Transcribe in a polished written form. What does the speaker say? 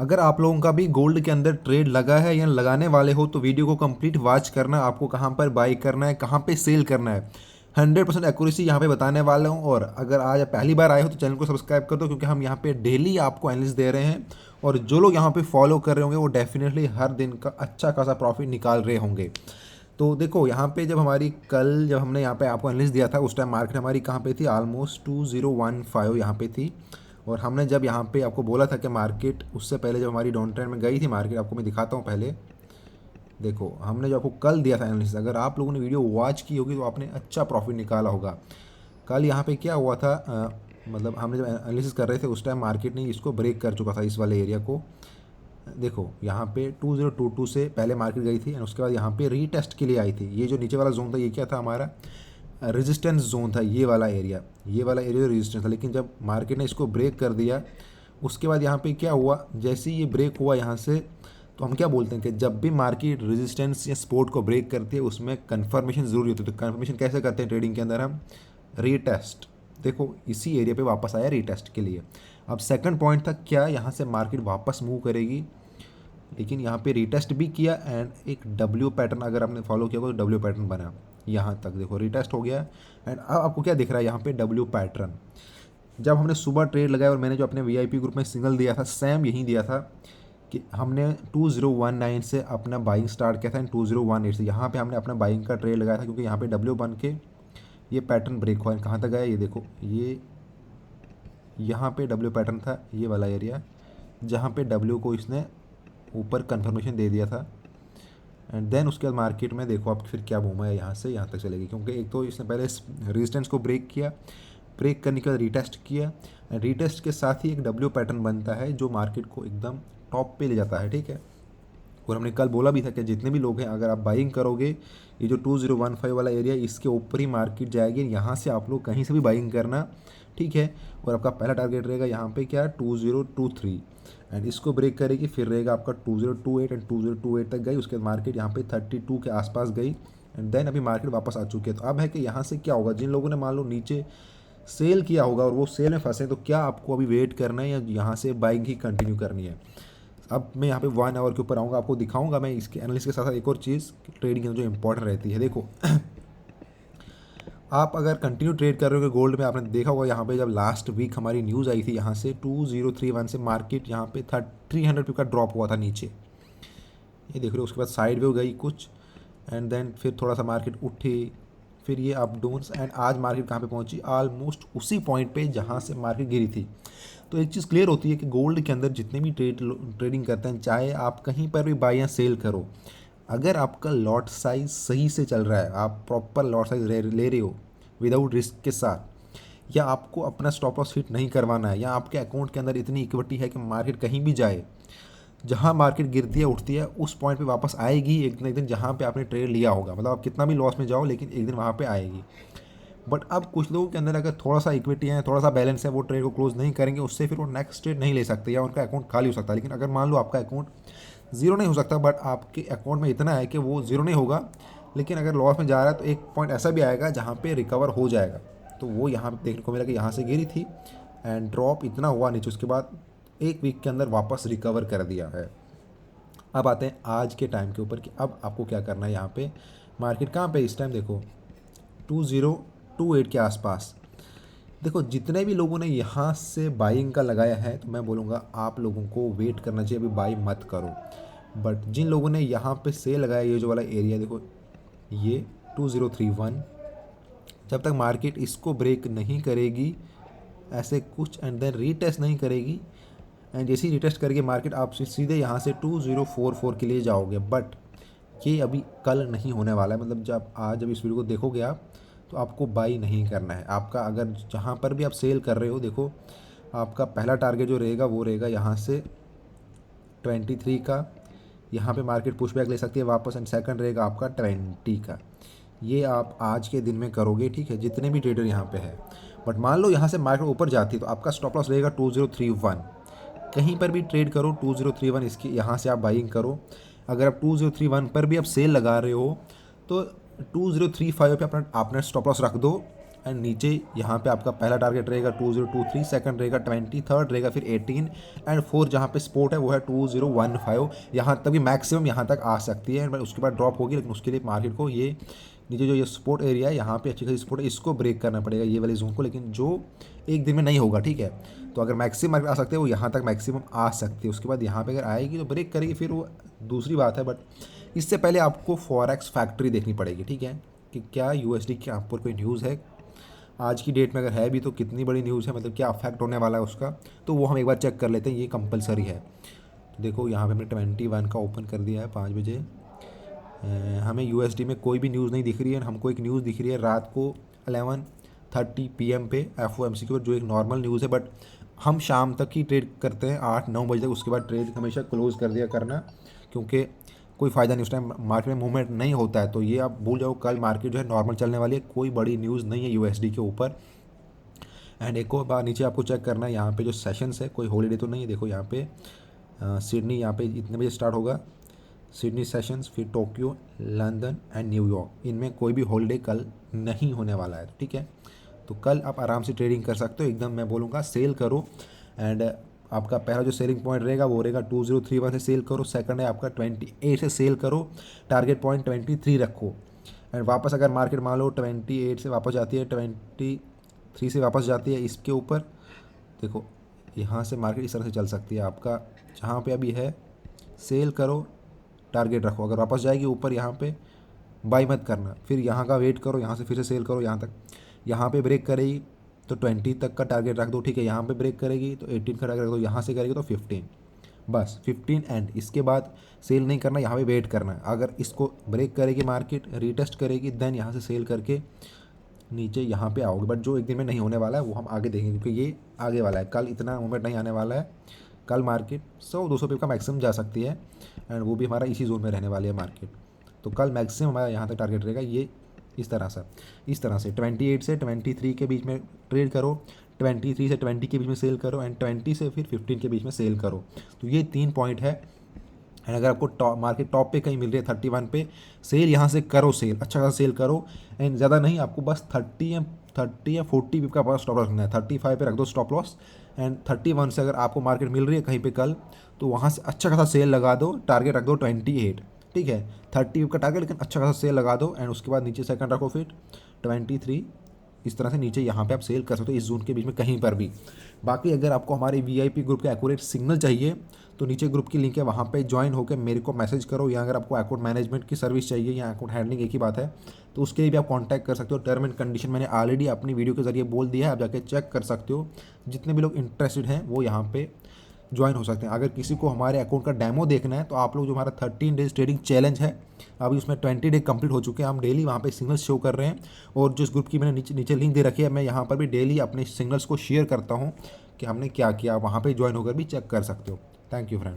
अगर आप लोगों का भी गोल्ड के अंदर ट्रेड लगा है या लगाने वाले हो तो वीडियो को कंप्लीट वॉच करना, आपको कहाँ पर बाई करना है, कहाँ पे सेल करना है। 100% एक्यूरेसी यहाँ पे बताने वाला हूँ। और अगर आज आप पहली बार आए हो तो चैनल को सब्सक्राइब कर दो, क्योंकि हम यहाँ पे डेली आपको एनालिसिस दे रहे हैं। और जो लोग यहाँ पे फॉलो कर रहे होंगे वो डेफिनेटली हर दिन का अच्छा खासा प्रॉफिट निकाल रहे होंगे। तो देखो यहाँ पे जब हमने यहाँ पे आपको एनालिसिस दिया था उस टाइम मार्केट हमारी कहाँ पे थी, ऑलमोस्ट 2015 यहाँ पे थी। और हमने जब यहाँ पे आपको बोला था कि मार्केट उससे पहले जब हमारी डाउन ट्रेंड में गई थी मार्केट, आपको मैं दिखाता हूँ पहले। देखो हमने जो आपको कल दिया था एनालिसिस, अगर आप लोगों ने वीडियो वॉच की होगी तो आपने अच्छा प्रॉफिट निकाला होगा। कल यहाँ पे क्या हुआ था, मतलब हमने जब एनालिसिस कर रहे थे उस टाइम मार्केट ने इसको ब्रेक कर चुका था, इस वाले एरिया को। देखो यहाँ पे 2022 से पहले मार्केट गई थी और उसके बाद यहाँ पे रीटेस्ट के लिए आई थी। ये जो नीचे वाला जोन था ये क्या था, हमारा रेजिस्टेंस जोन था। ये वाला एरिया रेजिस्टेंस था। लेकिन जब मार्केट ने इसको ब्रेक कर दिया उसके बाद यहाँ पे क्या हुआ, जैसे ही ये ब्रेक हुआ यहाँ से, तो हम क्या बोलते हैं कि जब भी मार्केट रेजिस्टेंस या सपोर्ट को ब्रेक करती है उसमें कन्फर्मेशन ज़रूरी होती है। तो कन्फर्मेशन कैसे करते हैं ट्रेडिंग के अंदर हम, रीटेस्ट। देखो इसी एरिया पे वापस आया रीटेस्ट के लिए। अब सेकंड पॉइंट था क्या, यहाँ से मार्केट वापस मूव करेगी, लेकिन यहाँ पे रीटेस्ट भी किया एंड एक डब्ल्यू पैटर्न अगर आपने फॉलो किया होगा तो डब्ल्यू पैटर्न बना। यहाँ तक देखो रीटेस्ट हो गया एंड अब आपको क्या दिख रहा है यहाँ पे, डब्ल्यू पैटर्न। जब हमने सुबह ट्रेड लगाया और मैंने जो अपने वीआईपी ग्रुप में सिग्नल दिया था सेम यही दिया था कि हमने 2019 से अपना बाइंग स्टार्ट किया था एंड 2018 से यहाँ पे हमने अपना बाइंग का ट्रेड लगाया था, क्योंकि यहाँ पे डब्ल्यू बन के ये पैटर्न ब्रेक हुआ है। कहाँ तक गया ये देखो, ये यहाँ पे डब्ल्यू पैटर्न था, ये वाला एरिया जहाँ पे डब्ल्यू को इसने ऊपर कन्फर्मेशन दे दिया था। एंड देन उसके बाद मार्केट में देखो आप फिर क्या घूमा है, यहाँ से यहाँ तक चलेगी, क्योंकि एक तो इसने पहले रेजिस्टेंस को ब्रेक किया, ब्रेक करने के बाद रीटेस्ट किया, रीटेस्ट के साथ ही एक डब्ल्यू पैटर्न बनता है जो मार्केट को एकदम टॉप पे ले जाता है, ठीक है। और हमने कल बोला भी था कि जितने भी लोग हैं अगर आप बाइंग करोगे ये जो 2015 वाला एरिया इसके ऊपर ही मार्केट जाएगी, यहाँ से आप लोग कहीं से भी बाइंग करना, ठीक है। और आपका पहला टारगेट रहेगा यहाँ पे क्या, 2023 एंड इसको ब्रेक करेगी, फिर रहेगा आपका 2028 एंड 2028 तक गई, उसके बाद मार्केट यहाँ पे 32 के आसपास गई एंड देन अभी मार्केट वापस आ चुकी है। तो अब है कि यहाँ से क्या होगा, जिन लोगों ने मान लो नीचे सेल किया होगा और वो सेल में फंसे तो क्या आपको अभी वेट करना है या यहाँ से बाइंग ही कंटिन्यू करनी है। अब मैं यहाँ पे 1 आवर के ऊपर आऊँगा, आपको दिखाऊंगा मैं इसके एनालिसिस के साथ साथ एक और चीज़ ट्रेडिंग में जो इंपॉर्टेंट रहती है। देखो आप अगर कंटिन्यू ट्रेड कर रहे हो गोल्ड में, आपने देखा होगा यहाँ पे जब लास्ट वीक हमारी न्यूज़ आई थी यहाँ से 2031 से मार्केट यहाँ पे 300 का ड्रॉप हुआ था नीचे, ये देख रहे हो। उसके बाद साइड वे गई कुछ एंड देन फिर थोड़ा सा मार्केट उठी, फिर ये अप डाउन्स एंड आज मार्केट कहाँ पे पहुँची, ऑलमोस्ट उसी पॉइंट पे जहाँ से मार्केट गिरी थी। तो एक चीज़ क्लियर होती है कि गोल्ड के अंदर जितने भी ट्रेडिंग करते हैं, चाहे आप कहीं पर भी बाय या सेल करो, अगर आपका लॉट साइज सही से चल रहा है, आप प्रॉपर लॉट साइज ले रहे हो विदाउट रिस्क के साथ, या आपको अपना स्टॉप लॉस हिट नहीं करवाना है, या आपके अकाउंट के अंदर इतनी इक्विटी है कि मार्केट कहीं भी जाए, जहाँ मार्केट गिरती है उठती है उस पॉइंट पे वापस आएगी एक ना एक दिन जहाँ पे आपने ट्रेड लिया होगा। मतलब आप कितना भी लॉस में जाओ लेकिन एक दिन वहाँ पे आएगी। बट अब कुछ लोगों के अंदर अगर थोड़ा सा इक्विटी है, थोड़ा सा बैलेंस है, वो ट्रेड को क्लोज नहीं करेंगे, उससे फिर वो नेक्स्ट ट्रेड नहीं ले सकते या उनका अकाउंट खाली हो सकता है। लेकिन अगर मान लो आपका अकाउंट जीरो नहीं हो सकता बट आपके अकाउंट में इतना है कि वो जीरो नहीं होगा, लेकिन अगर लॉस में जा रहा है तो एक पॉइंट ऐसा भी आएगा जहाँ पे रिकवर हो जाएगा। तो वो यहाँ पे देखने को मिला कि यहाँ से गिरी थी एंड ड्रॉप इतना हुआ नीचे, उसके बाद एक वीक के अंदर वापस रिकवर कर दिया है। अब आते हैं आज के टाइम के ऊपर कि अब आपको क्या करना है। यहाँ पे मार्केट कहाँ पे इस टाइम देखो 2028 के आसपास। देखो जितने भी लोगों ने यहाँ से बाइंग का लगाया है तो मैं बोलूँगा आप लोगों को वेट करना चाहिए, अभी बाई मत करो। बट जिन लोगों ने यहाँ पे से लगाया, ये जो वाला एरिया देखो ये 2031, जब तक मार्केट इसको ब्रेक नहीं करेगी ऐसे कुछ एंड देन रीटेस्ट नहीं करेगी, एंड जैसे ही रिटेस्ट करके मार्केट आप सीधे यहाँ से 2044 के लिए जाओगे। बट ये अभी कल नहीं होने वाला है, मतलब जब आज जब इस वीडियो को देखोगे आप तो आपको बाई नहीं करना है। आपका अगर जहाँ पर भी आप सेल कर रहे हो, देखो आपका पहला टारगेट जो रहेगा वो रहेगा यहाँ से 23 का, यहाँ पे मार्केट पुशबैक ले सकती है वापस, एंड सेकंड रहेगा आपका 20 का। ये आप आज के दिन में करोगे, ठीक है, जितने भी ट्रेडर यहाँ पे है। बट मान लो यहाँ से मार्केट ऊपर जाती है तो आपका स्टॉप लॉस रहेगा 2031। कहीं पर भी ट्रेड करो 2031 इसकी यहाँ से आप बाइंग करो। अगर आप 2031 पर भी आप सेल लगा रहे हो तो 2035 पे अपना स्टॉप लॉस रख दो एंड नीचे यहाँ पे आपका पहला टारगेट रहेगा 2023, सेकंड रहेगा 20, थर्ड रहेगा फिर 18 एंड फोर्थ जहाँ पे सपोर्ट है वो है 2015। यहाँ तक भी मैक्सिमम यहाँ तक आ सकती है, बट उसके बाद ड्रॉप होगी, लेकिन उसके लिए मार्केट को ये नीचे जो ये सपोर्ट एरिया है यहाँ पे अच्छी खासी सपोर्ट है, इसको ब्रेक करना पड़ेगा ये वाले जोन को, लेकिन जो एक दिन में नहीं होगा, ठीक है। तो अगर मैक्सिमम मार्केट आ सकते हैं वो यहाँ तक मैक्सिमम आ सकती है, उसके बाद यहाँ पे अगर आएगी तो ब्रेक करेगी फिर वो दूसरी बात है। बट इससे पहले आपको फॉरेक्स फैक्ट्री देखनी पड़ेगी, ठीक है, कि क्या यूएसडी के यहाँ पर कोई न्यूज़ है आज की डेट में, अगर है भी तो कितनी बड़ी न्यूज़ है, मतलब क्या अफेक्ट होने वाला है उसका, तो वो हम एक बार चेक कर लेते हैं, ये कंपलसरी है। तो देखो यहाँ पे हमने 21 का ओपन कर दिया है 5 बजे, हमें यूएसडी में कोई भी न्यूज़ नहीं दिख रही है, हमको एक न्यूज़ दिख रही है रात को 11:30 PM पे FOMC के ऊपर, जो एक नॉर्मल न्यूज़ है, बट हम शाम तक ही ट्रेड करते हैं 8-9 बजे तक, उसके बाद ट्रेड हमेशा क्लोज़ कर दिया करना, क्योंकि कोई फ़ायदा नहीं, उस टाइम मार्केट में मूवमेंट नहीं होता है। तो ये आप भूल जाओ, कल मार्केट जो है नॉर्मल चलने वाली है, कोई बड़ी न्यूज़ नहीं है यूएसडी के ऊपर। एंड एक और बार नीचे आपको चेक करना है, यहाँ पे जो सेशंस है कोई हॉलीडे तो नहीं है, देखो यहाँ पे सिडनी यहाँ पे इतने बजे स्टार्ट होगा सिडनी सेशंस, फिर टोक्यो, लंदन एंड न्यूयॉर्क, इनमें कोई भी हॉलीडे कल नहीं होने वाला है, ठीक है। तो कल आप आराम से ट्रेडिंग कर सकते हो, एकदम मैं बोलूँगा सेल करो। एंड आपका पहला जो सेलिंग पॉइंट रहेगा वो रहेगा 2031 से सेल करो, सेकंड है आपका 28 से सेल करो, टारगेट पॉइंट 23 रखो। एंड वापस अगर मार्केट मान लो 28 से वापस जाती है, 23 से वापस जाती है इसके ऊपर, देखो यहाँ से मार्केट इस तरह से चल सकती है, आपका जहाँ पे अभी है सेल करो, टारगेट रखो, अगर वापस जाएगी ऊपर यहाँ पे बाई मत करना, फिर यहाँ का वेट करो, यहाँ से फिर से सेल करो यहाँ तक, यहाँ पे ब्रेक करेगी तो 20 तक का टारगेट रख दो, ठीक है। यहाँ पे ब्रेक करेगी तो 18 का टारगेट रख दो, यहाँ से करेगी तो 15, बस 15 एंड इसके बाद सेल नहीं करना, यहाँ पे वेट करना है। अगर इसको ब्रेक करेगी मार्केट, रीटेस्ट करेगी, देन यहाँ से सेल करके नीचे यहाँ पे आओगे, बट जो एक दिन में नहीं होने वाला है वो हम आगे देखेंगे, क्योंकि ये आगे वाला है, कल इतना मूवमेंट नहीं आने वाला है, कल मार्केट 100-200 पिप का मैक्सिमम जा सकती है, एंड वो भी हमारा इसी जोन में रहने वाली है मार्केट। तो कल मैक्सिमम हमारा यहाँ तक टारगेट रहेगा, ये इस तरह से 28 से 23 के बीच में ट्रेड करो, 23 से 20 के बीच में सेल करो, एंड 20 से फिर 15 के बीच में सेल करो। तो ये 3 पॉइंट है। एंड अगर आपको मार्केट टॉप पे कहीं मिल रही है 31 पे, सेल यहाँ से करो, सेल अच्छा खासा सेल करो, एंड ज़्यादा नहीं, आपको बस 30 या 40 पिप का पास स्टॉप लॉस रखना है, 35 पे रख दो स्टॉप लॉस, एंड 31 से अगर आपको मार्केट मिल रही है कहीं पे कल, तो वहाँ से अच्छा खासा सेल लगा दो, टारगेट रख दो 28, ठीक है, 30 का टारगेट, लेकिन अच्छा खासा सेल लगा दो, एंड उसके बाद नीचे सेकंड रखो फिर 23, इस तरह से नीचे यहाँ पे आप सेल कर सकते हो इस जोन के बीच में कहीं पर भी। बाकी अगर आपको हमारे VIP ग्रुप के एक्यूरेट सिग्नल चाहिए तो नीचे ग्रुप की लिंक है, वहाँ पे ज्वाइन होकर मेरे को मैसेज करो, या अगर आपको अकाउंट मैनेजमेंट की सर्विस चाहिए या अकाउंट हैंडलिंग एक ही बात है, तो उसके लिए भी आप कांटेक्ट कर सकते हो। टर्म एंड कंडीशन मैंने ऑलरेडी अपनी वीडियो के जरिए बोल दिया है, आप जाके चेक कर सकते हो। जितने भी लोग इंटरेस्टेड हैं वो यहाँ पे ज्वाइन हो सकते हैं। अगर किसी को हमारे अकाउंट का डेमो देखना है तो आप लोग, जो हमारा 13 डेज ट्रेडिंग चैलेंज है, अभी उसमें 20 डे कंप्लीट हो चुके हैं, हम डेली वहाँ पे सिग्नल्स शो कर रहे हैं, और जिस ग्रुप की मैंने नीचे लिंक दे रखी है, मैं यहाँ पर भी डेली अपने सिग्नल्स को शेयर करता हूँ कि हमने क्या किया, वहाँ पर ज्वाइन होकर भी चेक कर सकते हो। Thank you friend.